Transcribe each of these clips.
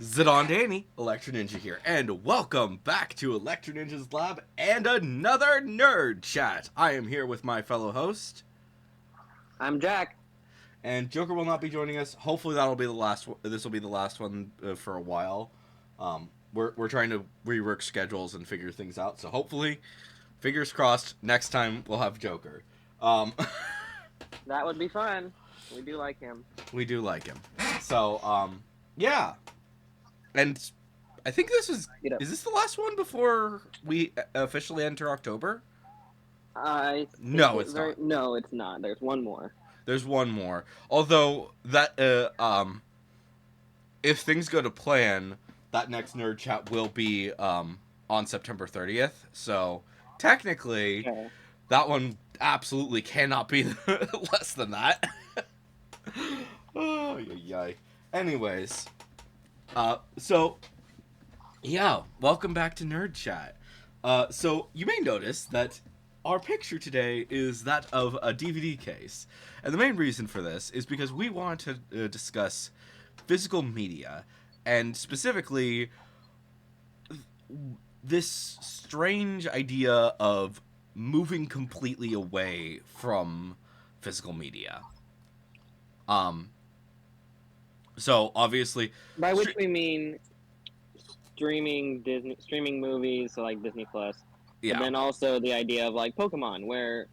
Zidon Danny, Electro Ninja here, and welcome back to Electro Ninja's Lab and another Nerd Chat. I am here with my fellow host, I'm Jack. and Joker will not be joining us. Hopefully, that'll be the last. This will be the last one for a while. We're trying to rework schedules and figure things out. So hopefully, fingers crossed, next time we'll have Joker. Um, That would be fun. We do like him. we do like him. So yeah, and I think this is. You know, Is this the last one before we officially enter October? I think No, it's not. no, it's not. There's one more. There's one more. Although that if things go to plan, that next nerd chat will be on September 30th. So technically, Okay. that one absolutely cannot be less than that. Oh, yay. Anyways, so yeah, welcome back to Nerd Chat. So you may notice that our picture today is that of a DVD case, and the main reason for this is because we want to discuss physical media, and specifically this strange idea of moving completely away from physical media. Um, so obviously, By which we mean streaming movies, so like Disney Plus, but yeah, then also the idea of like Pokemon, where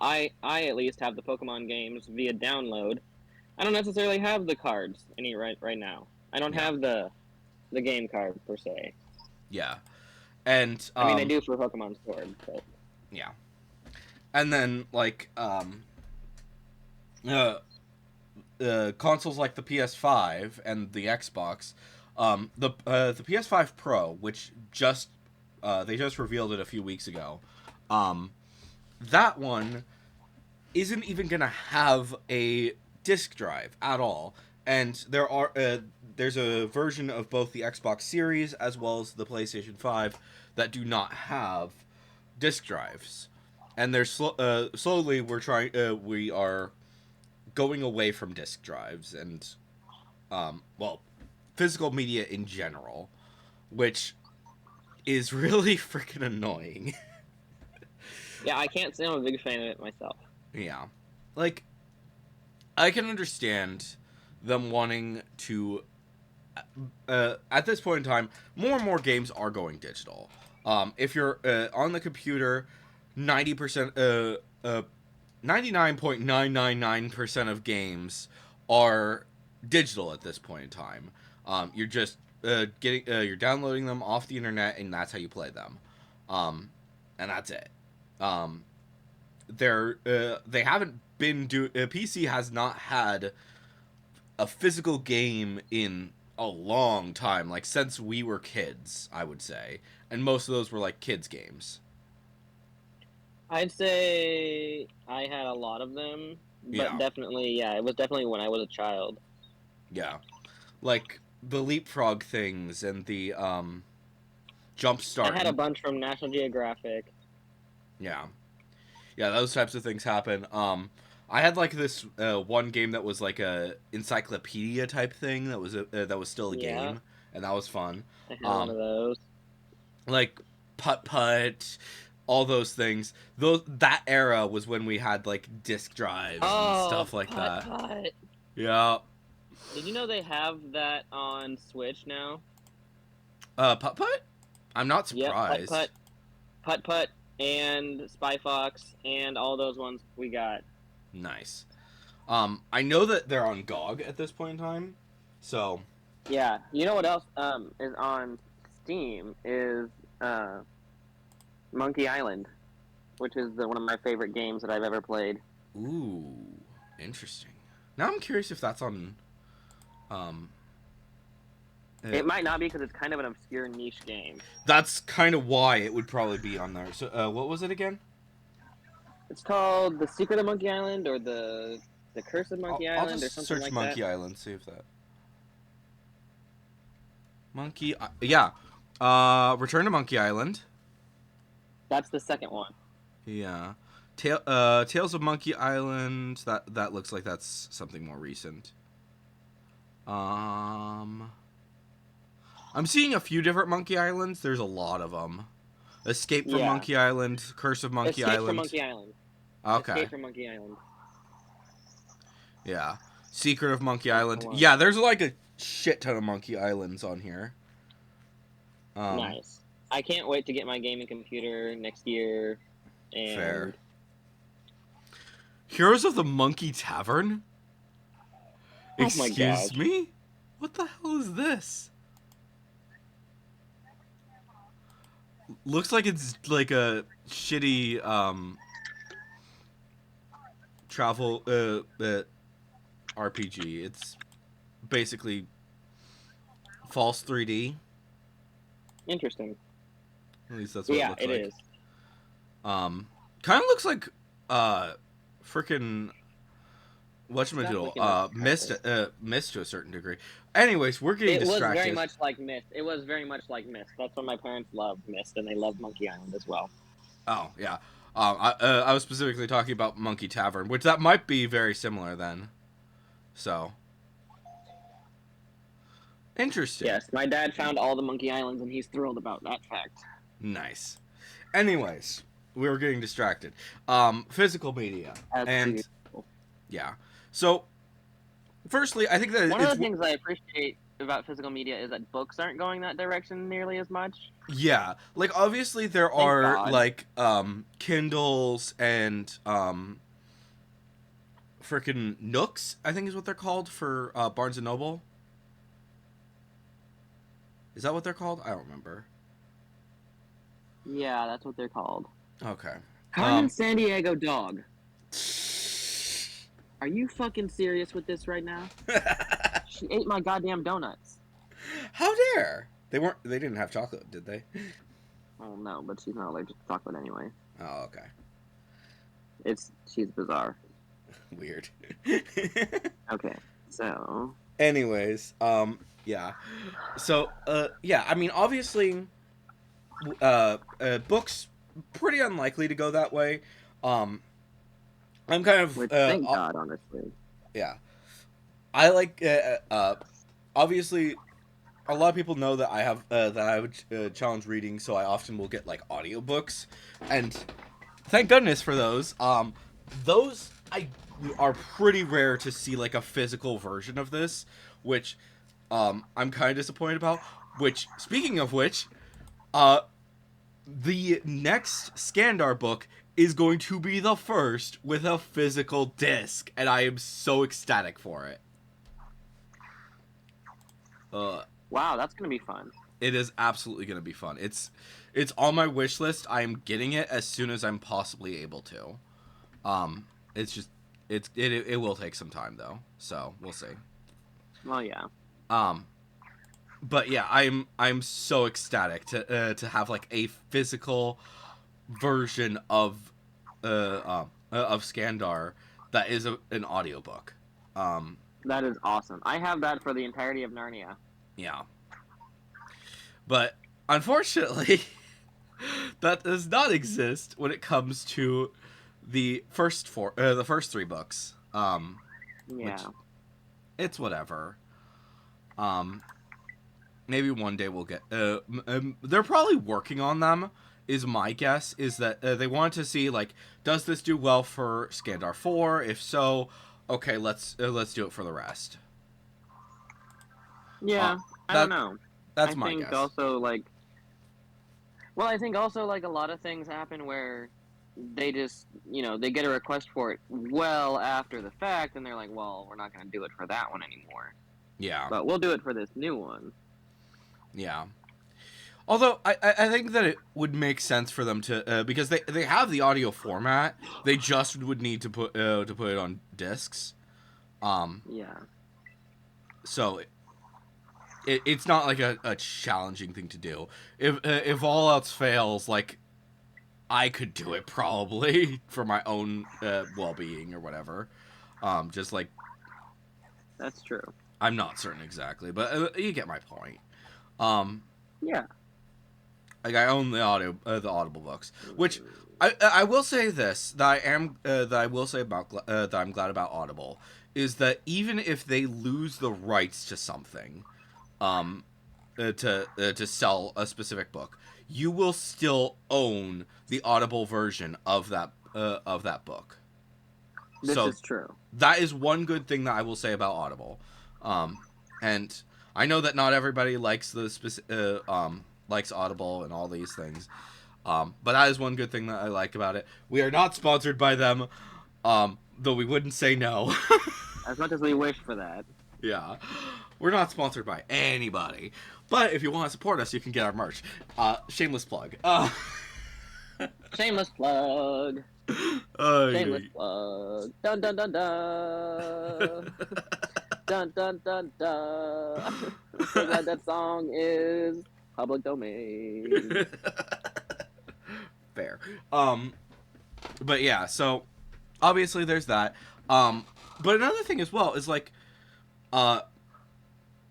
I at least have the Pokemon games via download. I don't necessarily have the cards right now. I don't yeah, have the game card per se. yeah, and I mean, I do for Pokemon Sword, but yeah, and then uh, consoles like the PS5 and the Xbox, the PS5 Pro, which just they just revealed it a few weeks ago, that one isn't even gonna have a disk drive at all. And there's a version of both the Xbox Series as well as the PlayStation 5 that do not have disk drives. And they're slowly we are going away from disk drives and well, physical media in general, which is really freaking annoying. yeah, I can't say I'm a big fan of it myself. Yeah. Like, I can understand them wanting to. At this point in time, more and more games are going digital. If you're on the computer, 90%, 99.999% of games are digital at this point in time. You're just you're downloading them off the internet, and that's how you play them. Um, and that's it. Um, they haven't been PC has not had a physical game in a long time, like since we were kids, I would say, and most of those were like kids games. I'd say I had a lot of them, but Yeah, definitely, yeah, it was definitely when I was a child. yeah, like the leapfrog things and the jump I start had a and bunch from National Geographic. yeah, yeah, those types of things happen. I had like this one game that was like a encyclopedia type thing that was still a Yeah, game, and that was fun. I had one Um, of those. like putt putt, all those things. Those that era was when we had like disk drives and Oh, stuff like putt that. putt. Yeah, Did you know they have that on Switch now? putt putt. I'm not Yep, putt surprised. putt, putt putt, and Spy Fox, and all those ones we got. Nice. I know that they're on GOG at this point in time, so Yeah, you know what else is on Steam is uh Monkey Island, which is one of my favorite games that I've ever played. ooh, interesting. Now I'm curious if that's on. Um, uh, It might not be because it's kind of an obscure niche game. that's kind of why it would probably be on there. So, what was it again? It's called The Secret of Monkey Island or the Curse of Monkey I'll Island or just something search like that. Monkey Island, see if that yeah. Return to Monkey Island. That's the second one. Yeah. Tales of Monkey Island. That looks like that's something more recent. I'm seeing a few different Monkey Islands. There's a lot of them. Escape from Yeah. Monkey Island, Curse of Monkey Escape Island. from Monkey Island. Okay. Escape from Monkey Island. Yeah. Secret of Monkey That's Island. the one. Yeah, there's like a shit ton of Monkey Islands on here. Nice. I can't wait to get my gaming computer next year. And Fair. Heroes of the Monkey Tavern? Oh my Excuse God. me? What the hell is this? Looks like it's like a shitty travel RPG. It's basically false 3D. Interesting. At least that's what Yeah, it looks it like. is. Kind of looks like freaking whatchamadiddle, Mist to a certain degree. Anyways, we're getting It was distracted. very much like Myst. It was very much like Myst. That's what my parents loved, Myst, and they loved Monkey Island as well. Oh yeah. I was specifically talking about Monkey Tavern, which that might be very similar then. So interesting. Yes, my dad found all the Monkey Islands, and he's thrilled about that fact. Nice. Anyways, we were getting distracted. Physical media. As And usual. yeah. So firstly, I think that One of it's the things I appreciate about physical media is that books aren't going that direction nearly as much. yeah, like obviously there Thank are God. like Kindles and freaking Nooks, I think is what they're called for Barnes and Noble. Is that what they're called? I don't remember. Yeah, that's what they're called. Okay. Carmen San Diego dog. Are you fucking serious with this right now? She ate my goddamn donuts. How dare? They didn't have chocolate, did they? Oh no, but she's not allergic to chocolate anyway. Oh, okay. She's bizarre. Weird. Okay, so Anyways, yeah. So, yeah, I mean, obviously, books, pretty unlikely to go that way. I'm kind of, which thank God, honestly. yeah. I like, obviously, a lot of people know that I have, that I would challenge reading, so I often will get, like, audiobooks, and thank goodness for those. Those are pretty rare to see, like, a physical version of this, which, I'm kind of disappointed about, which, speaking of which, the next Skandar book is going to be the first with a physical disc, and I am so ecstatic for it. Wow, that's gonna be fun. It is absolutely going to be fun. It's on my wish list. I am getting it as soon as I'm possibly able to. It's just it will take some time though, so we'll see. Well, yeah. But yeah, I'm so ecstatic to have like a physical version of Skandar that is an audiobook. That is awesome. I have that for the entirety of Narnia. Yeah. But unfortunately, that does not exist when it comes to the first three books. Yeah. Which, it's whatever. Maybe one day we'll get. They're probably working on them. Is my guess is that they wanted to see like, does this do well for Skandar 4? If so, okay, let's do it for the rest. Yeah, I don't know. That's my think guess. also like, well, I think also like a lot of things happen where they just they get a request for it well after the fact, and they're like, well, we're not going to do it for that one anymore. Yeah. But we'll do it for this new one. Yeah. Although I think that it would make sense for them to because they have the audio format, they just would need to put it on discs. Yeah. So it's not like a challenging thing to do. If all else fails, like I could do it probably for my own well-being or whatever. Just like That's true. I'm not certain exactly, but you get my point. Yeah. Like I own the Audible books, which I will say this that I will say about that I'm glad about Audible is that even if they lose the rights to something, to sell a specific book, you will still own the Audible version of that book. This So is true. that is one good thing that I will say about Audible. And I know that not everybody likes likes Audible and all these things. But that is one good thing that I like about it. We are not sponsored by them, though we wouldn't say no. As much as we wish for that. Yeah. We're not sponsored by anybody. But if you want to support us, you can get our merch. Shameless plug. Shameless plug. Shameless plug. Dun dun dun dun. Dun dun dun dun. So glad that song is public domain. Fair. But yeah, so obviously there's that. But another thing as well is like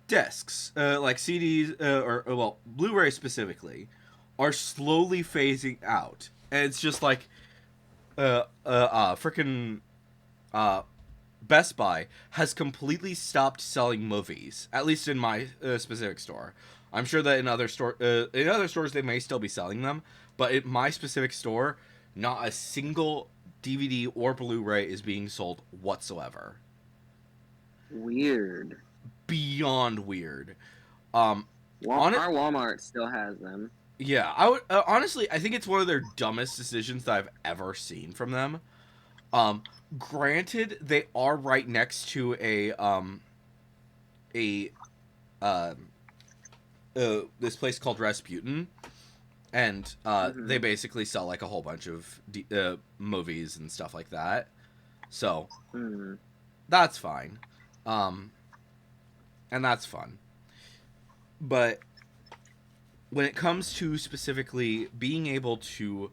discs, like CDs, or Blu-ray specifically, are slowly phasing out. And it's just like freaking Best Buy has completely stopped selling movies, at least in my specific store. I'm sure that in other stores they may still be selling them, but in my specific store, not a single DVD or Blu-ray is being sold whatsoever. Weird. Beyond weird. Our Walmart still has them. Yeah, I would honestly, I think it's one of their dumbest decisions that I've ever seen from them. Granted, they are right next to this place called Rasputin, and they basically sell like a whole bunch of movies and stuff like that. So that's fine, and that's fun. But when it comes to specifically being able to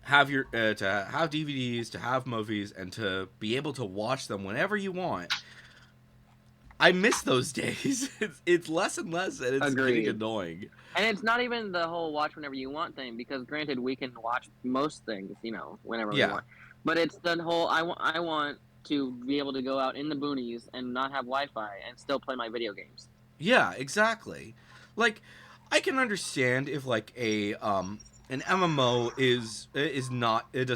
have your to have DVDs, to have movies, and to be able to watch them whenever you want, I miss those days. It's less and less, and it's getting annoying. And it's not even the whole watch whenever you want thing, because granted, we can watch most things, whenever we want. But it's the whole I want to be able to go out in the boonies and not have Wi-Fi and still play my video games. Yeah, exactly. Like, I can understand if like an MMO does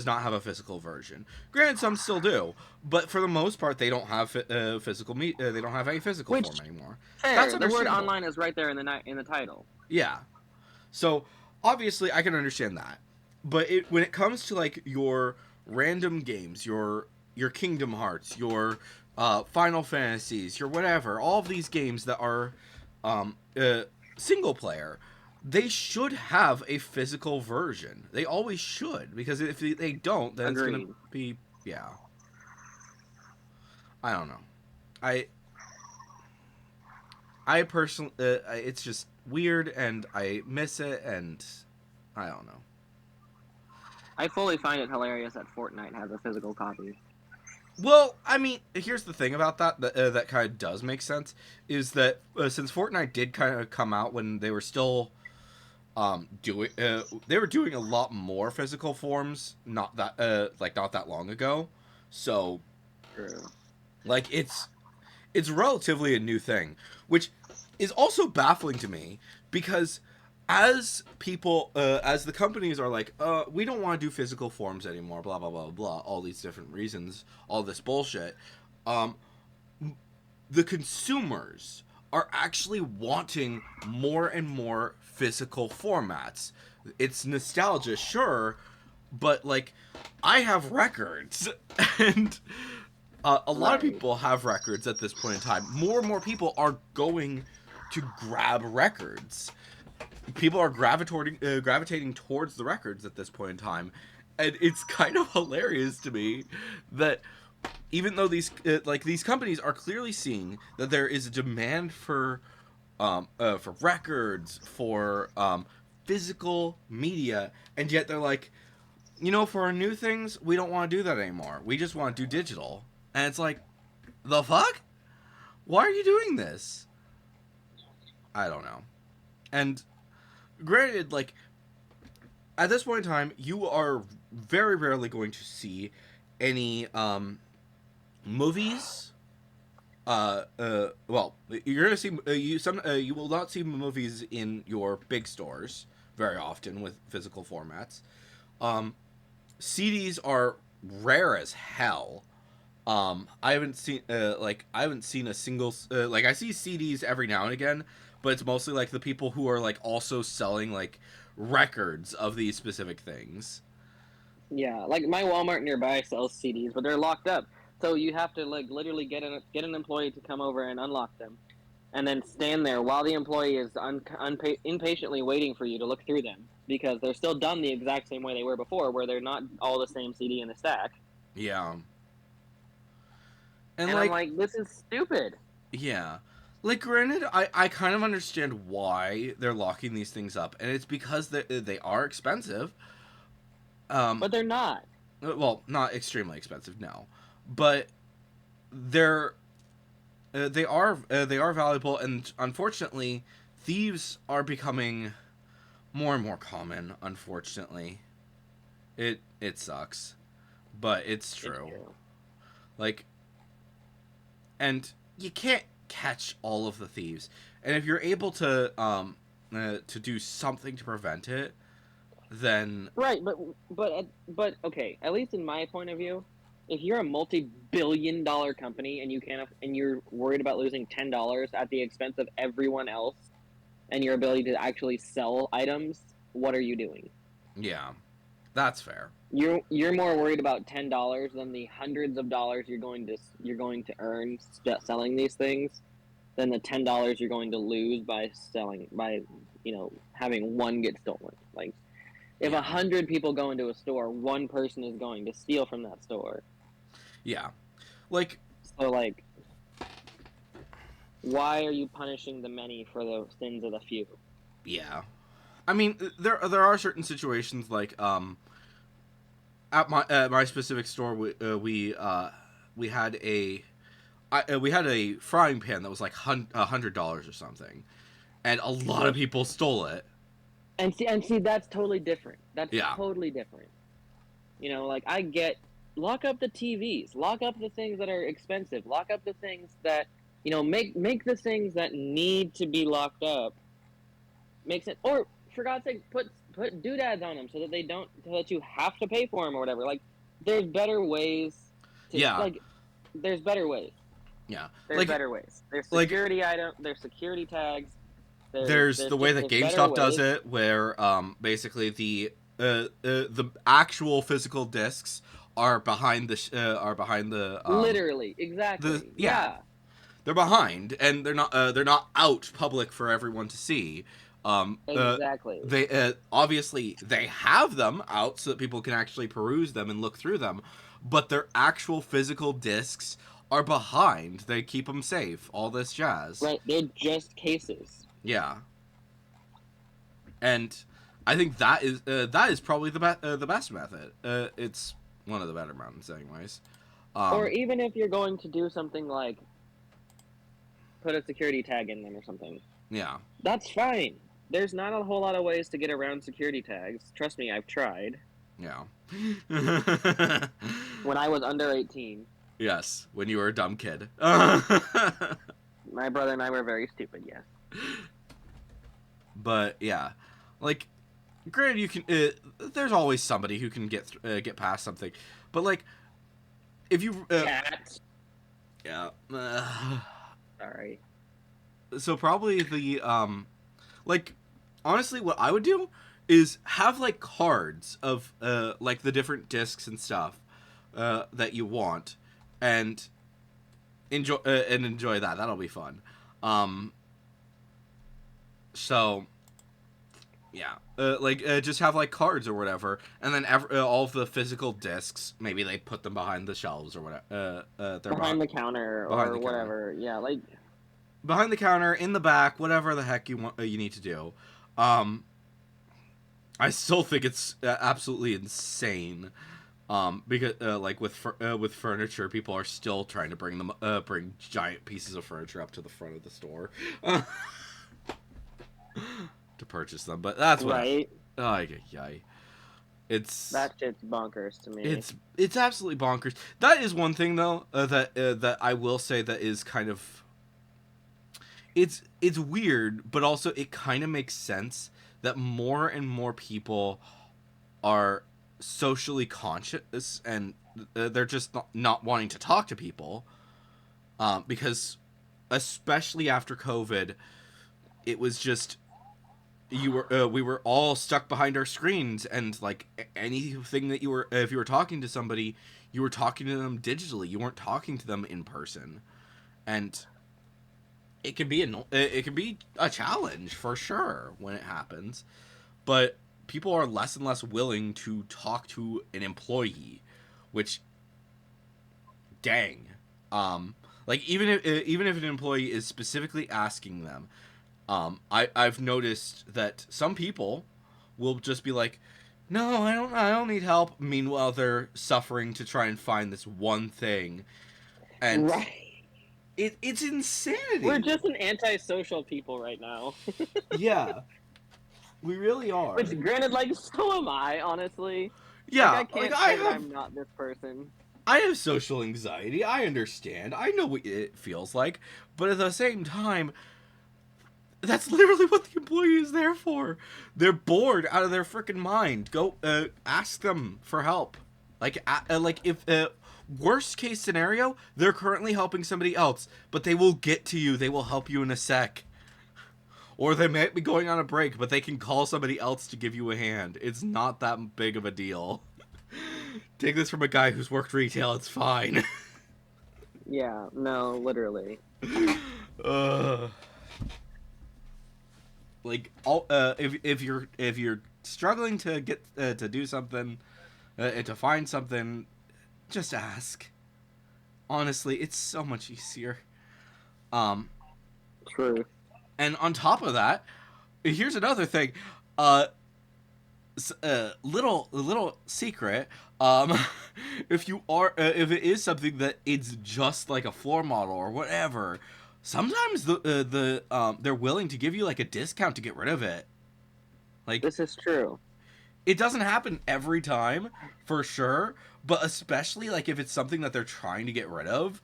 not have a physical version. Granted, some still do, but for the most part, they don't have physical they don't have any physical form anymore. Fair. That's the word online is right there in the title. Yeah, so obviously I can understand that, but when it comes to like your random games, your Kingdom Hearts, your Final Fantasies, your whatever, all of these games that are single player, they should have a physical version. They always should, because if they don't, then Agreed. It's gonna be I don't know. I personally, it's just weird, and I miss it, and I don't know. I fully find it hilarious that Fortnite has a physical copy. Well, I mean, here's the thing about that kind of does make sense, is that since Fortnite did kind of come out when they were still they were doing a lot more physical forms not that long ago. So True. Like it's relatively a new thing, which is also baffling to me, because as people, as the companies are like, we don't want to do physical forms anymore, blah, blah, blah, blah, all these different reasons, all this bullshit, the consumers are actually wanting more and more physical formats. It's nostalgia, sure, but, like, I have records, and a lot of people have records at this point in time. More and more people are going to grab records. People are gravitating towards the records at this point in time, and it's kind of hilarious to me that even though these companies are clearly seeing that there is a demand for records, for physical media, and yet they're like, for our new things, we don't want to do that anymore. We just want to do digital. And it's like, the fuck? Why are you doing this? I don't know. And granted, like, at this point in time, you are very rarely going to see any movies well, you're gonna see you will not see movies in your big stores very often with physical formats. Um, CDs are rare as hell. I haven't seen I haven't seen a single like I see CDs every now and again, but it's mostly like the people who are like also selling like records of these specific things. Yeah, like my Walmart nearby sells CDs, but they're locked up. So you have to like literally get an employee to come over and unlock them, and then stand there while the employee is impatiently waiting for you to look through them because they're still done the exact same way they were before, where they're not all the same CD in the stack. Yeah. And And I'm like like, this is stupid. yeah. Like granted, I kind of understand why they're locking these things up, and it's because they are expensive. Um But they're not. well, not extremely expensive, no. But they're they are valuable, and unfortunately, thieves are becoming more and more common. Unfortunately, it sucks, but it's It's true. true. Like, and you can't catch all of the thieves, and if you're able to do something to prevent it, then Right, but okay. At least in my point of view, if you're a multi-billion-dollar company and you can't and you're worried about losing $10 at the expense of everyone else and your ability to actually sell items, what are you doing? yeah, that's fair. You're more worried about $10 than the hundreds of dollars you're going to earn selling these things than the $10 you're going to lose by selling by having one get stolen. Like if Yeah, 100 people go into a store, one person is going to steal from that store. yeah. Like, So like, why are you punishing the many for the sins of the few? yeah. I mean, there are certain situations like at my specific store we had we had a frying pan that was like $100 or something, and a lot of people stole it. And see, that's totally different. That's Yeah, totally different. Like I get lock up the TVs, lock up the things that are expensive, lock up the things that make the things that need to be locked up make sense. Or for God's sake, put doodads on them so that they don't so that you have to pay for them or whatever. Like there's better ways to yeah, like there's better ways. yeah. There's better ways. There's Like security item. There's security tags. there's the way that there's better GameStop does ways. it, where basically the actual physical discs are behind Literally, the exactly. yeah, Yeah, they're behind, and they're not out public for everyone to see. exactly. They obviously they have them out so that people can actually peruse them and look through them, but their actual physical discs are behind. They keep them safe. All this jazz. Right. They're just cases. Yeah, and I think that is probably the best method. It's one of the better methods, anyways. Or Um, even if you're going to do something like put a security tag in them or something, yeah, that's fine. There's not a whole lot of ways to get around security tags. Trust me, I've tried. yeah. When I was under 18, Yes, when you were a dumb kid. my brother and I were very stupid, yes. But yeah, like, granted, you can. There's always somebody who can get past something, but like, if you, Cats. yeah. Sorry. So probably like, honestly, what I would do is have like cards of like the different discs and stuff that you want, and enjoy that. That'll be fun. Um, so yeah, just have like cards or whatever, and then all of the physical discs, maybe they put them behind the shelves or whatever. They're Behind the counter behind or the counter, whatever. Yeah, like behind the counter, in the back, whatever the heck you want, you need to do. Um, I still think it's absolutely insane. Because like with furniture, people are still trying to bring giant pieces of furniture up to the front of the store to purchase them. But that's what. right. Oh, yay. It's That shit's bonkers to me. it's absolutely bonkers. That is one thing though that I will say that is kind of it's weird, but also it kind of makes sense that more and more people are socially conscious and they're just not wanting to talk to people, because especially after COVID, it was just we were all stuck behind our screens, and like anything that you were if you were talking to somebody, you were talking to them digitally, you weren't talking to them in person, and it can be a challenge for sure when it happens, but people are less and less willing to talk to an employee, which dang, like even if an employee is specifically asking them, I've noticed that some people will just be like, no, I don't need help. Meanwhile, they're suffering to try and find this one thing, and Right. it's insanity. We're just an antisocial people right now. Yeah, we really are. Which, granted, like, so am I, honestly. Yeah, Like, I can't say that I'm not this person. I have social anxiety. I understand. I know what it feels like, but at the same time, that's literally what the employee is there for. They're bored out of their freaking mind. Go ask them for help. Like if worst case scenario, they're currently helping somebody else, but they will get to you. They will help you in a sec. Or they might be going on a break, but they can call somebody else to give you a hand. It's not that big of a deal. Take this from a guy who's worked retail. It's fine. Yeah, no, literally. Like if you're struggling to get to do something, to find something, just ask. Honestly, it's so much easier. True. And on top of that, here's another thing. Little secret. If you are if it is something that it's just like a floor model or whatever, sometimes they're willing to give you like a discount to get rid of it. Like, This is true. it doesn't happen every time, for sure, but especially like if it's something that they're trying to get rid of,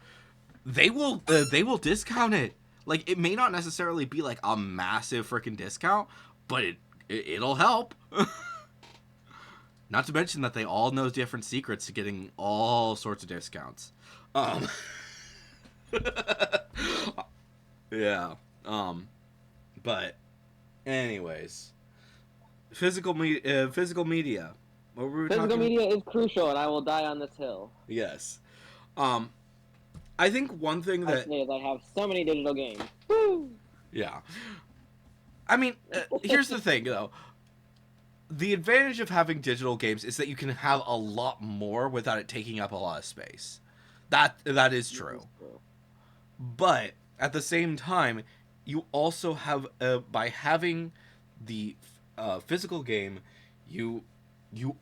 they will discount it. Like, it may not necessarily be like a massive freaking discount, but it'll help. Not to mention that they all know different secrets to getting all sorts of discounts. Yeah. But anyways, physical media. What were we Physical talking? media is crucial, and I will die on this hill. Yes. I think one thing I that say is I have so many digital games. Woo! yeah. I mean, here's the thing though. The advantage of having digital games is that you can have a lot more without it taking up a lot of space. That is true. But at the same time, you also have by having the physical game, you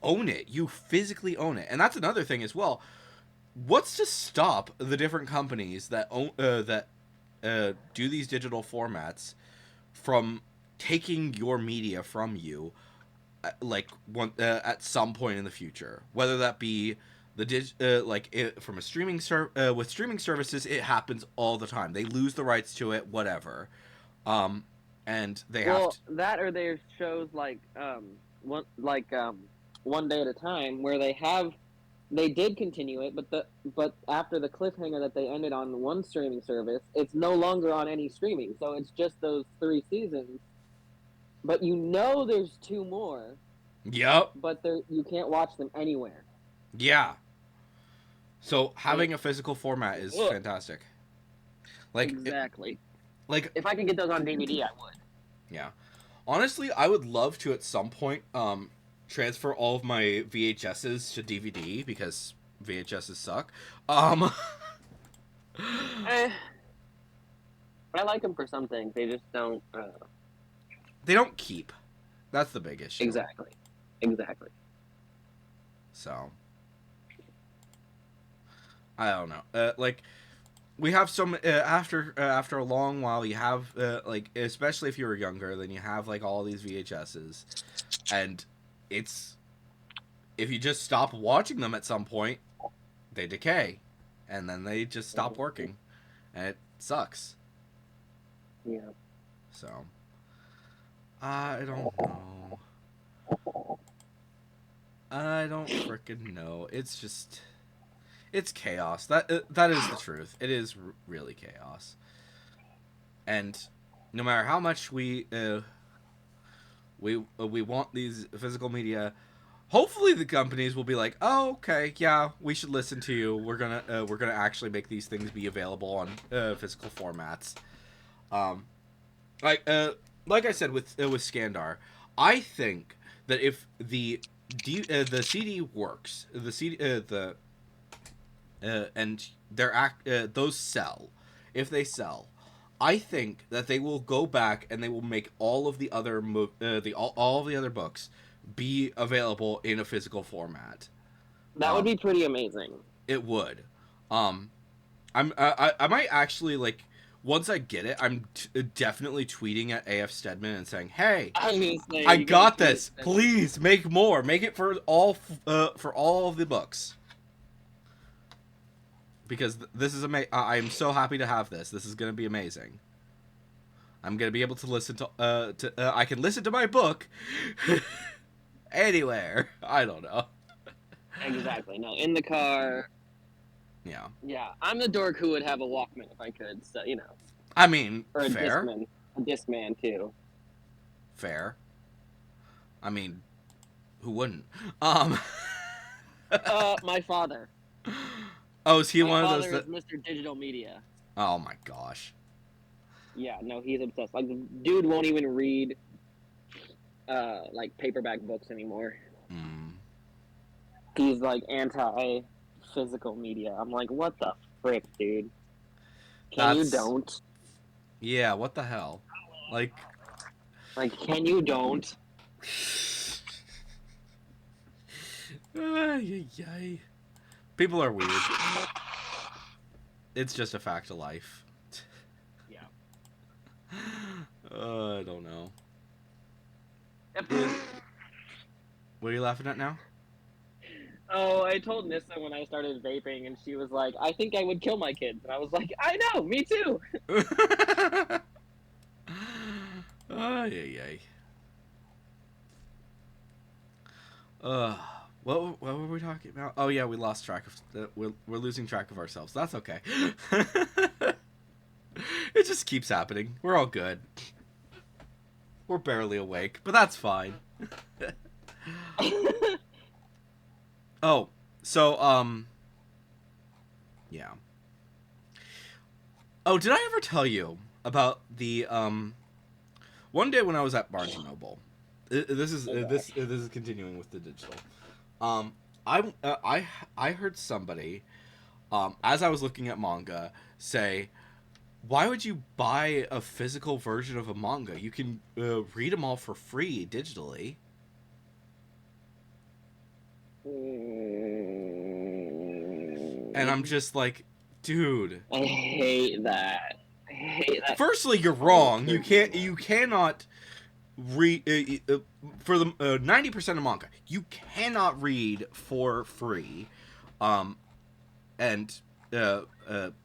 own it. You physically own it, and that's another thing as well. What's to stop the different companies that do these digital formats from taking your media from you, like at some point in the future? Whether that be from a streaming with streaming services, it happens all the time. They lose the rights to it, whatever, and they have to. That, or there's shows like One Day at a Time, where they did continue it, but after the cliffhanger that they ended on one streaming service, it's no longer on any streaming, so it's just those 3 seasons. But there's 2 more. Yep. But you can't watch them anywhere. Yeah. So having a physical format is fantastic. Like, exactly. Like, if I could get those on DVD, I would. Yeah. Honestly, I would love to at some point transfer all of my VHSs to DVD because VHSs suck. But I like them for some things. They just don't. They don't keep. That's the big issue. Exactly. So, I don't know. Like, we have some after a long while. You have like, especially if you were younger, then you have like all these VHSs, and it's if you just stop watching them at some point, they decay, and then they just stop working, and it sucks. Yeah. So, I don't know. I don't frickin' know. It's just, it's chaos. That is the truth. It is really chaos. And no matter how much we want these physical media, hopefully the companies will be like, oh, okay, yeah, we should listen to you. We're gonna actually make these things be available on physical formats. Like like I said with Skandar, I think that if the CD works, the CD and those sell, if they sell, I think that they will go back and they will make all of the other all of the other books be available in a physical format. That would be pretty amazing. It would. I might actually, like, once I get it, I'm definitely tweeting at AF Stedman and saying, "Hey, I got this. Please make more. Make it for all of the books." Because this is amazing. I am so happy to have this. This is going to be amazing. I'm going to be able to listen to I can listen to my book anywhere. I don't know. Exactly. No, in the car. Yeah. Yeah, I'm the dork who would have a Walkman if I could. So I mean, or a fair. Discman too. Fair. I mean, who wouldn't? My father. Oh, is he my one of father those? Is Mr. Digital Media. Oh my gosh. Yeah, no, he's obsessed. Like, the dude won't even read, like, paperback books anymore. He's, like, anti-physical media. I'm like, what the frick, dude? You don't? Yeah, what the hell? Like, can you don't? Yay. People are weird. It's just a fact of life. Yeah. I don't know. What are you laughing at now? Oh, I told Nissa when I started vaping, and she was like, I think I would kill my kids. And I was like, I know, me too. Yay. What were we talking about? Oh yeah, we lost track of. We're losing track of ourselves. That's okay. It just keeps happening. We're all good. We're barely awake, but that's fine. Oh, so yeah. Oh, did I ever tell you about the one day when I was at Barnes and Noble? This is continuing with the digital. I heard somebody, as I was looking at manga, say, "Why would you buy a physical version of a manga? You can read them all for free digitally." And I'm just like, dude. I hate that. Firstly, you're wrong. You cannot read for the 90% of manga. You cannot read for free, and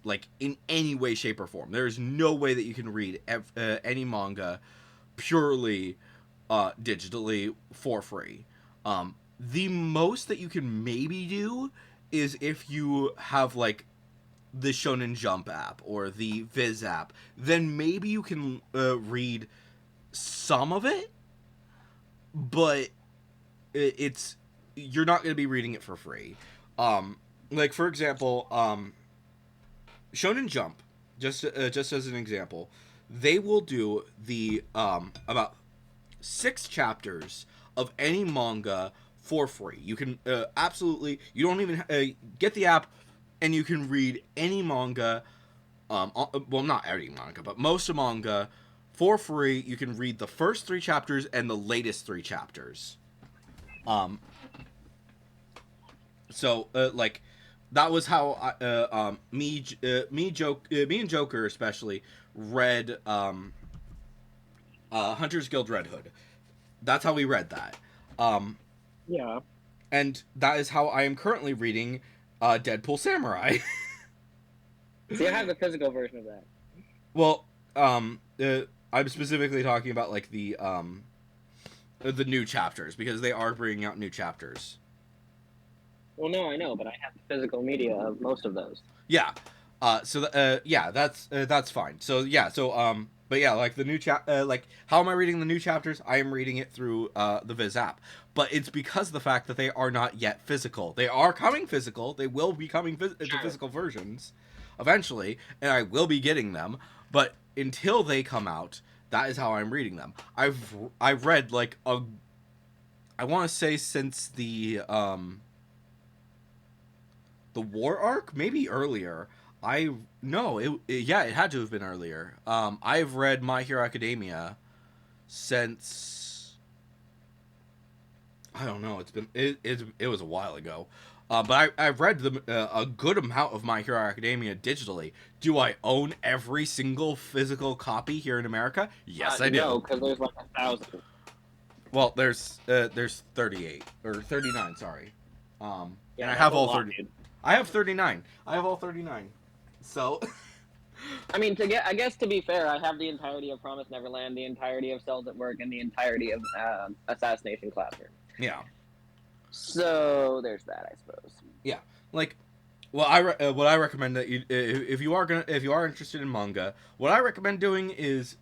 like in any way, shape, or form. There is no way that you can read any manga purely digitally for free. The most that you can maybe do is if you have like the Shonen Jump app or the Viz app, then maybe you can read some of it, but it's you're not going to be reading it for free. Like for example, Shonen Jump, just as an example, they will do the about 6 chapters of any manga for free. You can absolutely, you don't even get the app, and you can read any manga. Well, not every manga, but most manga for free. You can read the first 3 chapters and the latest 3 chapters. So like that was how me and Joker especially read Hunter's Guild Red Hood. That's how we read that. Yeah. And that is how I am currently reading Deadpool Samurai. See, I have the physical version of that. Well, I'm specifically talking about like the new chapters, because they are bringing out new chapters. Well, no, I know, but I have the physical media of most of those. Yeah. Yeah, that's fine. So yeah, but yeah, like the new like how am I reading the new chapters? I am reading it through the Viz app, but it's because of the fact that they are not yet physical. They are coming physical. They will be coming to physical versions eventually, and I will be getting them. But until they come out, that is how I'm reading them. I've read like I want to say since the war arc, maybe earlier. It had to have been earlier. I've read My Hero Academia since, I don't know. It was a while ago. But I've read a good amount of My Hero Academia digitally. Do I own every single physical copy here in America? Yes, I do. No, because there's like 1,000. Well, there's 38 or 39. Sorry. Yeah, and I have all 30. 30. I have 39. I have all 39. So, I mean, I guess to be fair, I have the entirety of Promise Neverland, the entirety of Cells at Work, and the entirety of Assassination Classroom. yeah. So there's that, I suppose. Yeah. Like, what I recommend that you, if you are interested in manga, what I recommend doing is,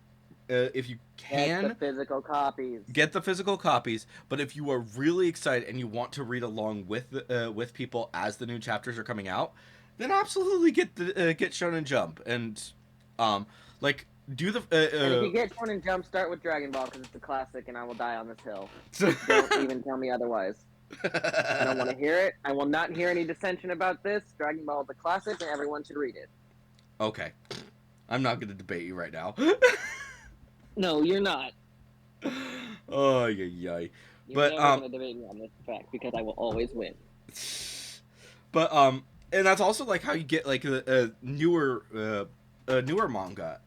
if you can, get the physical copies. Get the physical copies. But if you are really excited and you want to read along with people as the new chapters are coming out, then absolutely get Shonen Jump and like do the. And if you get Shonen Jump, start with Dragon Ball because it's a classic, and I will die on this hill. Don't even tell me otherwise. I don't want to hear it. I will not hear any dissension about this. Dragon Ball is a classic, and everyone should read it. Okay, I'm not going to debate you right now. No, you're not. Oh yeah. You're But never going to debate me on this fact because I will always win. But and that's also like how you get like a newer manga.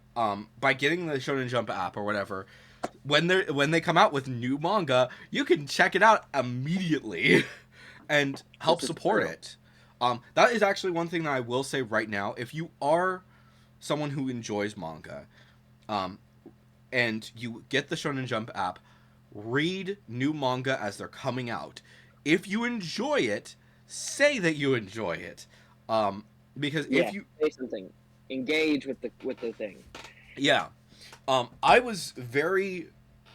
By getting the Shonen Jump app or whatever, when they come out with new manga, you can check it out immediately and help support it. That is actually one thing that I will say right now. If you are someone who enjoys manga, and you get the Shonen Jump app, read new manga as they're coming out. If you enjoy it, say that you enjoy it. Because if you say something, engage with the thing. Yeah. I was very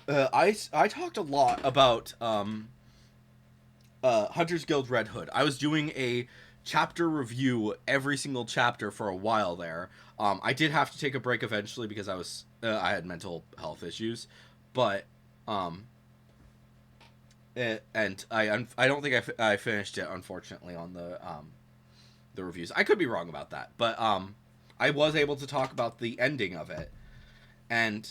I talked a lot about Hunter's Guild Red Hood. I was doing a chapter review every single chapter for a while there. I did have to take a break eventually because I had mental health issues, but and I don't think I finished it, unfortunately, on the reviews. I could be wrong about that, but I was able to talk about the ending of it, and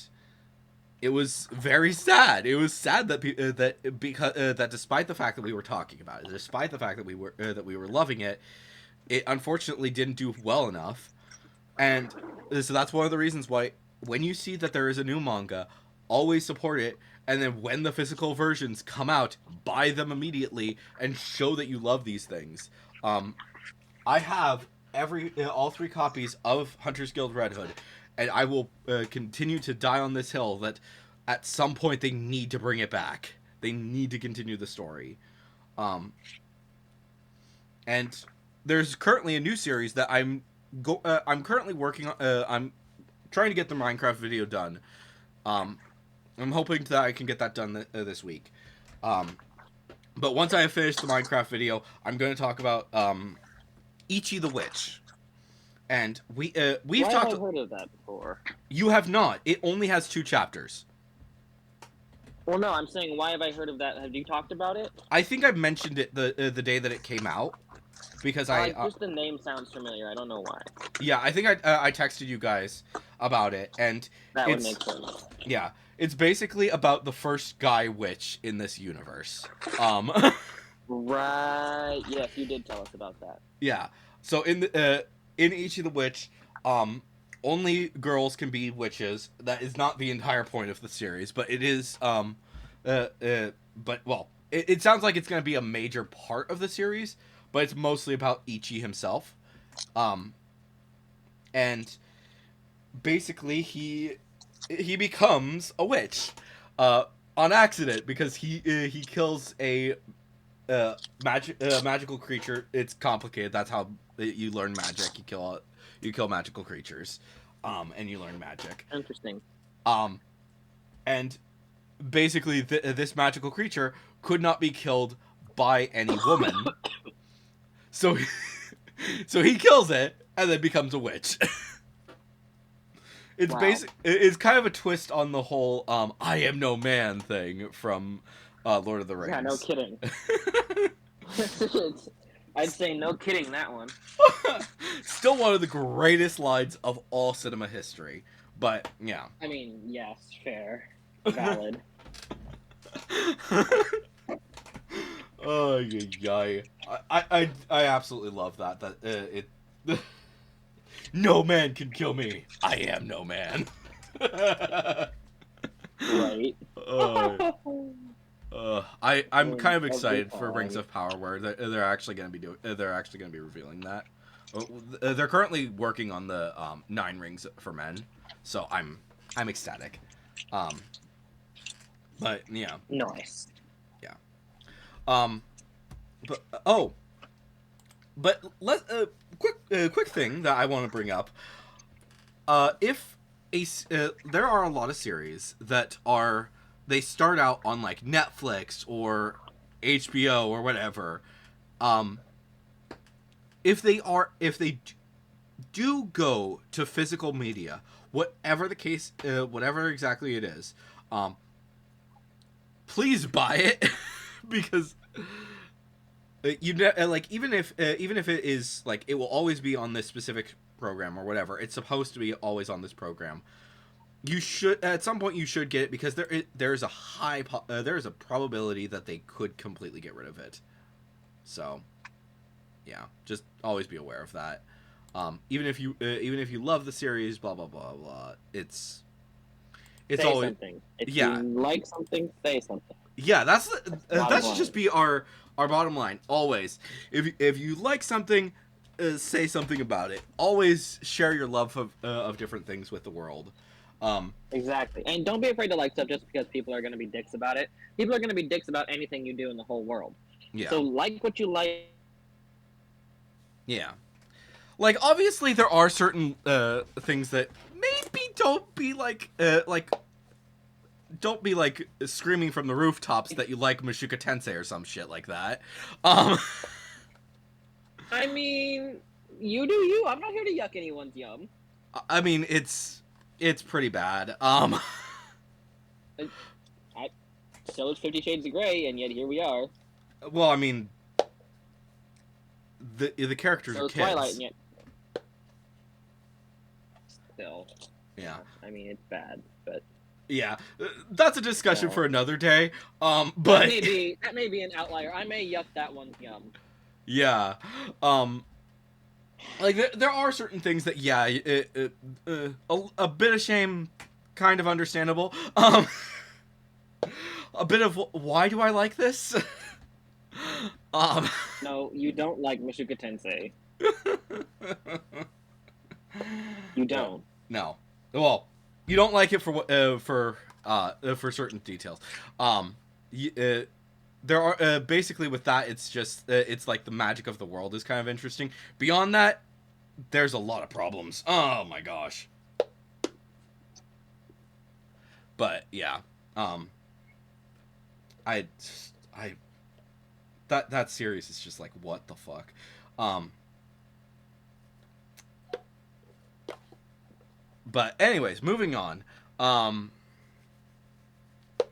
it was very sad. It was sad that that despite the fact that we were talking about it, despite the fact that we were loving it, it unfortunately didn't do well enough. And so that's one of the reasons why when you see that there is a new manga, always support it. And then when the physical versions come out, buy them immediately and show that you love these things. I have all 3 copies of Hunter's Guild Red Hood, and I will continue to die on this hill that at some point they need to bring it back. They need to continue the story. And there's currently a new series that I'm currently working on. I'm trying to get the Minecraft video done. I'm hoping that I can get that done this week. But once I have finished the Minecraft video, I'm going to talk about Ichi the Witch. And we've talked. I've heard of that before. You have not. It only has 2 chapters. Well, no, I'm saying why have I heard of that? Have you talked about it? I think I mentioned it the day that it came out, because just the name sounds familiar. I don't know why. Yeah, I think I texted you guys about it, and that would make sense. Yeah, it's basically about the first guy witch in this universe. Right. Yes, you did tell us about that. Yeah. So in Ichi the Witch, only girls can be witches. That is not the entire point of the series, but it is. But well, it sounds like it's going to be a major part of the series, but it's mostly about Ichi himself. And basically he becomes a witch on accident because he kills a magical creature. It's complicated. That's how you learn magic. You kill magical creatures, and you learn magic. Interesting. And basically this magical creature could not be killed by any woman, so so he kills it and then becomes a witch. It's Wow. It's kind of a twist on the whole I am no man thing from Lord of the Rings. Yeah, no kidding. I'd say no kidding that one. Still one of the greatest lines of all cinema history. But yeah. I mean, yes, fair, valid. Oh yeah. I absolutely love that. It no man can kill me. I am no man. Right. I'm kind of Every excited for time. Rings of Power, where they're actually going to be they're actually going to be revealing that. They're currently working on the 9 rings for men, so I'm ecstatic. But yeah, Nice. but but let quick thing that I want to bring up. If there are a lot of series that they start out on like Netflix or HBO or whatever. If they do go to physical media, whatever the case, whatever exactly it is, please buy it because like even if it is like it will always be on this specific program or whatever, it's supposed to be always on this program. You should at some point you should get it because there's a probability that they could completely get rid of it. So, yeah, just always be aware of that. Even if you love the series, blah blah blah blah, it's Say always something. If yeah. you like something, say something. Yeah, that should line. just be our bottom line. Always, if you like something, say something about it. Always share your love of different things with the world. Exactly. And don't be afraid to like stuff just because people are going to be dicks about it. People are going to be dicks about anything you do in the whole world. Yeah. So like what you like. Yeah. Like obviously there are certain things that maybe don't be like don't be like screaming from the rooftops that you like Mushoku Tensei or some shit like that. I mean, you do you. I'm not here to yuck anyone's yum. I mean it's pretty bad. So is 50 Shades of Grey, and yet here we are. Well, I mean the characters So are is kids. Twilight, and yet still. Yeah. I mean, it's bad, but Yeah, that's a discussion No. for another day. But that may be an outlier. I may yuck that one's yum. yeah, like there are certain things that a bit of shame, kind of understandable. A bit of why do I like this? No, you don't like Mushoku Tensei. You don't. No. Well, you don't like it for certain details. There are basically with that it's just it's like the magic of the world is kind of interesting. Beyond that, there's a lot of problems. Oh my gosh. But yeah, that series is just like what the fuck. But anyways, moving on.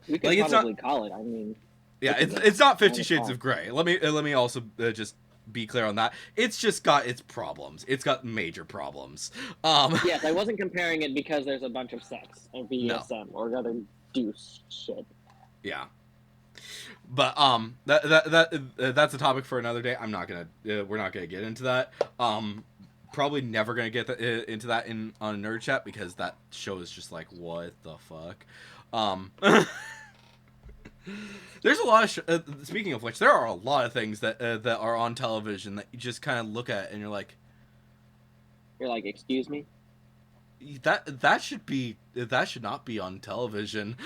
We could Like, it's probably call it. I mean, Yeah, It's it's not 50 not Shades fun. of Grey. Let me also just be clear on that. It's just got its problems. It's got major problems. yes, I wasn't comparing it because there's a bunch of sex and BDSM or other douche shit. Yeah. But that's a topic for another day. We're not gonna get into that. Probably never gonna get into that on Nerd Chat because that show is just like what the fuck. There's a lot of speaking of which, there are a lot of things that are on television that you just kind of look at and you're like, You're like, excuse me? that should not be on television.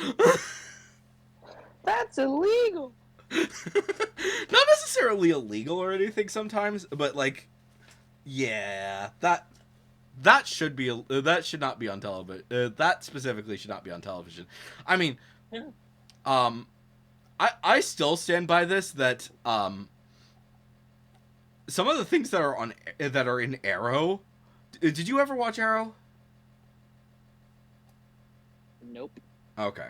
That's illegal. Not necessarily illegal or anything sometimes, but like, yeah, that should not be on television. That specifically should not be on television. I mean, Yeah. I still stand by this that some of the things that are in Arrow. Did you ever watch Arrow? Nope. Okay.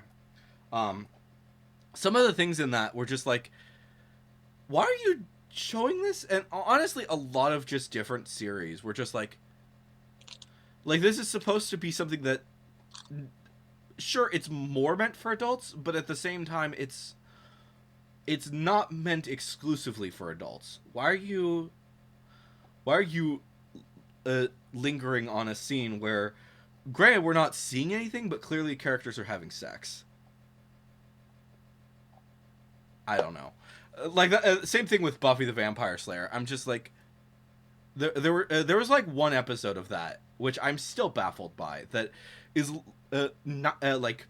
Some of the things in that were just like, why are you showing this? And honestly, a lot of just different series were just like this is supposed to be something that, sure, it's more meant for adults, but at the same time, it's not meant exclusively for adults. Why are you lingering on a scene where, granted, we're not seeing anything, but clearly characters are having sex? I don't know. Like same thing with Buffy the Vampire Slayer. I'm just like, there was like one episode of that which I'm still baffled by, that is not like,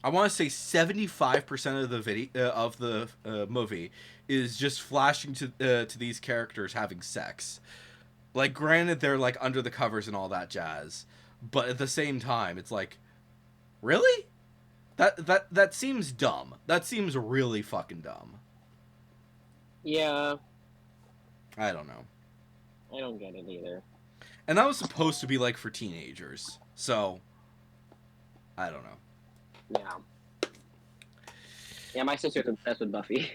I want to say 75% of the video of the movie is just flashing to these characters having sex. Like, granted, they're like under the covers and all that jazz, but at the same time, it's like, really? That seems dumb. That seems really fucking dumb. Yeah, I don't know. I don't get it either. And that was supposed to be like for teenagers, so I don't know. Yeah. Yeah, my sister's obsessed with Buffy.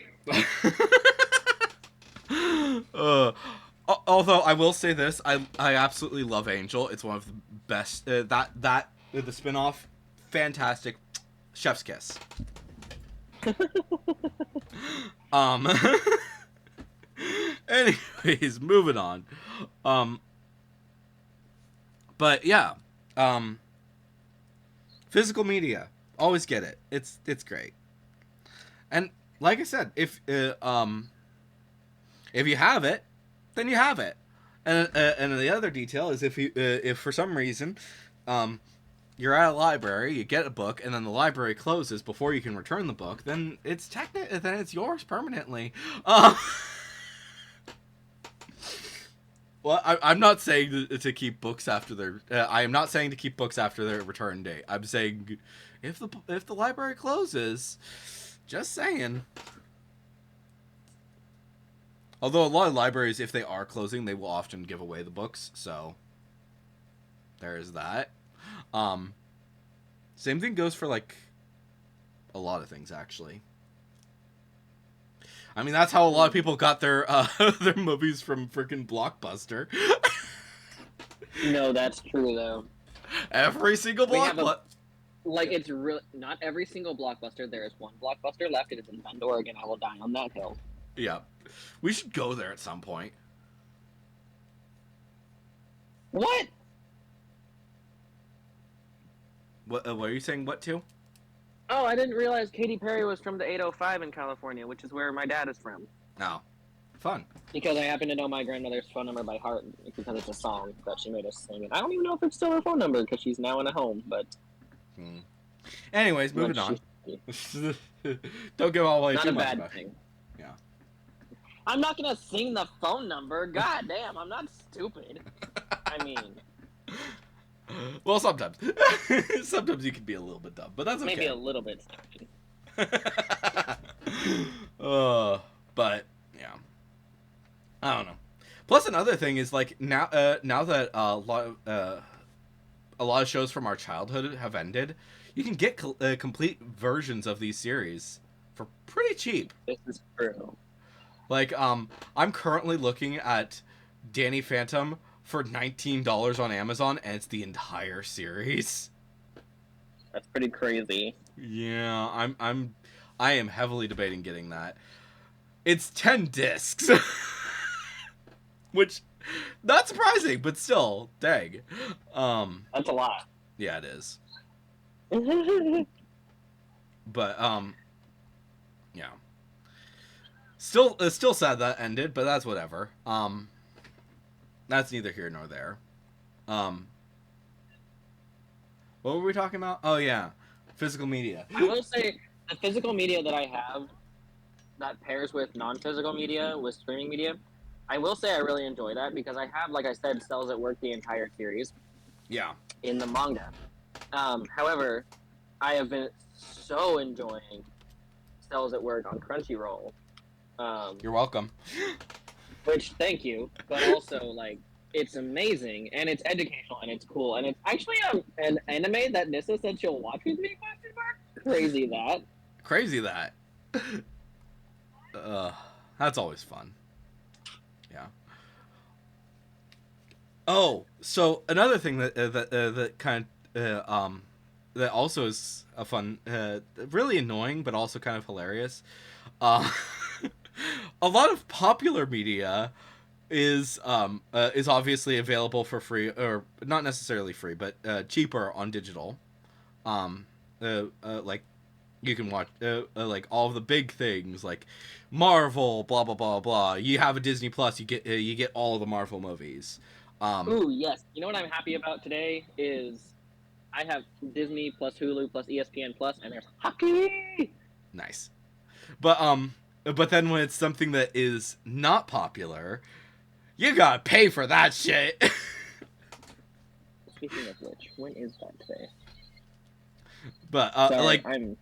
Although I will say this, I absolutely love Angel. It's one of the best. The spinoff, fantastic. Chef's kiss. Anyways, moving on. But yeah, physical media, always get it. It's great. And like I said, if you have it, then you have it. And the other detail is if for some reason you're at a library, you get a book, and then the library closes before you can return the book, then it's yours permanently. Well, I'm not saying to keep books after their. I am not saying to keep books after their return date. I'm saying if the library closes, just saying. Although a lot of libraries, if they are closing, they will often give away the books. So there's that. Same thing goes for like a lot of things, actually. I mean, that's how a lot of people got their their movies from freaking Blockbuster. No, that's true though. Every single Blockbuster. Like, it's really not every single Blockbuster. There is one Blockbuster left. It is in Bend, Oregon. I will die on that hill. Yeah, we should go there at some point. What? What are you saying? What to? Oh, I didn't realize Katy Perry was from the 805 in California, which is where my dad is from. No, fun. Because I happen to know my grandmother's phone number by heart, because it's a song that she made us sing. And I don't even know if it's still her phone number, because she's now in a home, but... Anyways, moving on. Don't give all away not too a much bad about it. thing. Yeah. I'm not gonna sing the phone number. God damn, I'm not stupid. I mean... Well, sometimes. Sometimes you can be a little bit dumb, but that's okay. Maybe a little bit stupid. But yeah, I don't know. Plus, another thing is like now that a lot of shows from our childhood have ended, you can get complete versions of these series for pretty cheap. This is true. Like I'm currently looking at Danny Phantom for $19 on Amazon, and it's the entire series. That's pretty crazy. Yeah, I am heavily debating getting that. It's 10 discs. Which, not surprising, but still, dang. That's a lot. Yeah, it is. But Yeah. Still, it's still sad that ended, but that's whatever. That's neither here nor there. What were we talking about? Oh yeah, physical media. I will say the physical media that I have that pairs with non-physical media, with streaming media, I will say I really enjoy that because I have, like I said, Cells at Work the entire series Yeah. in the manga. However, I have been so enjoying Cells at Work on Crunchyroll. You're welcome. Which, thank you, but also, like, it's amazing, and it's educational, and it's cool, and it's actually an anime that Nissa said she'll watch with me, question mark? Crazy that. Crazy that. That's always fun. Yeah. Oh, so another thing that kind of that also is a fun, really annoying, but also kind of hilarious. A lot of popular media is obviously available for free, or not necessarily free, but cheaper on digital. Like you can watch like all of the big things like Marvel, blah blah blah blah. You have a Disney Plus, you get all of the Marvel movies. Ooh, yes. You know what I'm happy about today is I have Disney plus Hulu plus ESPN plus, and there's hockey. Nice, but then when it's something that is not popular, you gotta pay for that shit. Speaking of which, when is that today? But Sorry, like I'm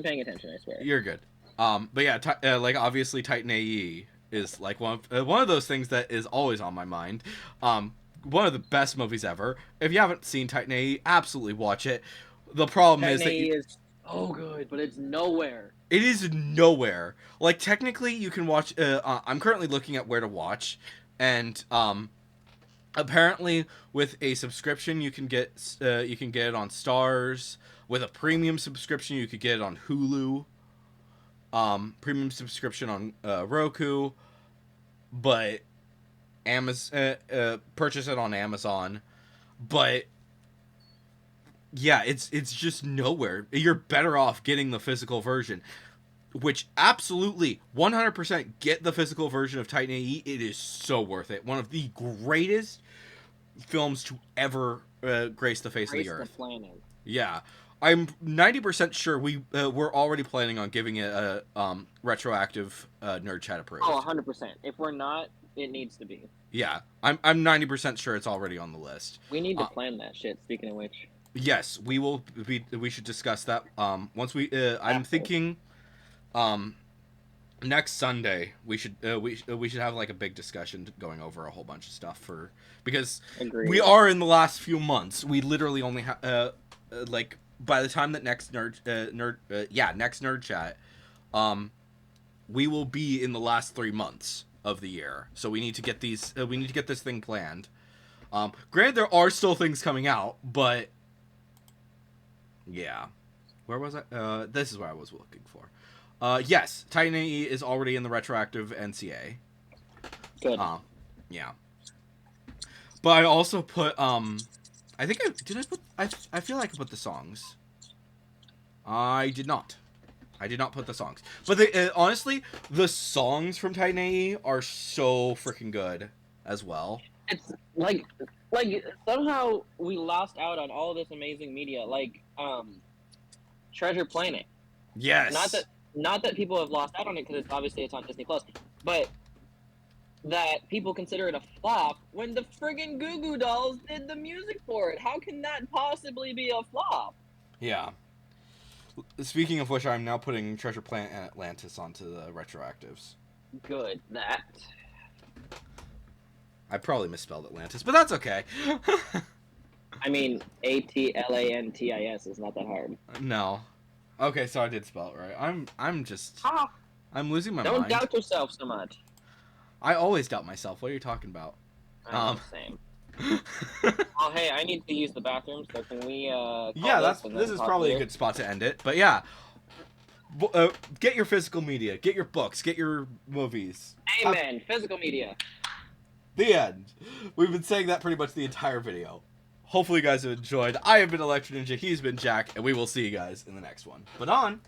paying attention, I swear. you're good. But yeah, like obviously Titan AE is like one of those things that is always on my mind. One of the best movies ever. If you haven't seen Titan AE, absolutely watch it. The problem Titan is that AE is so good, but it's nowhere. it is nowhere. Like technically, you can watch. I'm currently looking at where to watch, and apparently with a subscription you can get it on Stars. With a premium subscription, you could get it on Hulu. Premium subscription on Roku, but Amazon purchase it on Amazon. But yeah, it's just nowhere. You're better off getting the physical version, which absolutely 100% get the physical version of Titan AE. It is so worth it. One of the greatest films to ever grace the face of the earth. The planet. Yeah. I'm 90% sure we're already planning on giving it a retroactive Nerd Chat approved. Oh, 100%. If we're not, it needs to be. Yeah, I'm 90% sure it's already on the list. We need to plan that shit. Speaking of which, yes, we will. We should discuss that. Once we, I'm thinking, next Sunday we should have like a big discussion going over a whole bunch of stuff because agreed. We are in the last few months. We literally only have like. By the time that next next Nerd Chat, we will be in the last 3 months of the year. So we need to get these. We need to get this thing planned. Granted, there are still things coming out, but yeah, where was I? This is what I was looking for. Yes, Titan AE is already in the retroactive NCA. Good. Yeah. But I also put I think I feel like I put the songs. I did not. I did not put the songs. But honestly, the songs from Titan AE are so freaking good as well. It's like somehow we lost out on all this amazing media, like Treasure Planet. Yes. Not that people have lost out on it because it's on Disney Plus, but that people consider it a flop when the friggin' Goo Goo Dolls did the music for it. How can that possibly be a flop? Yeah. Speaking of which, I'm now putting Treasure Planet and Atlantis onto the retroactives. Good. That. I probably misspelled Atlantis, but that's okay. I mean, Atlantis is not that hard. No. Okay, so I did spell it right. I'm losing my mind. Don't doubt yourself so much. I always doubt myself. What are you talking about? Same. Oh, hey, I need to use the bathroom, so can we, yeah, this is probably a good spot to end it. But yeah, get your physical media. Get your books. Get your movies. Amen. Physical media. The end. We've been saying that pretty much the entire video. Hopefully you guys have enjoyed. I have been Electro Ninja. He's been Jack. And we will see you guys in the next one. But on.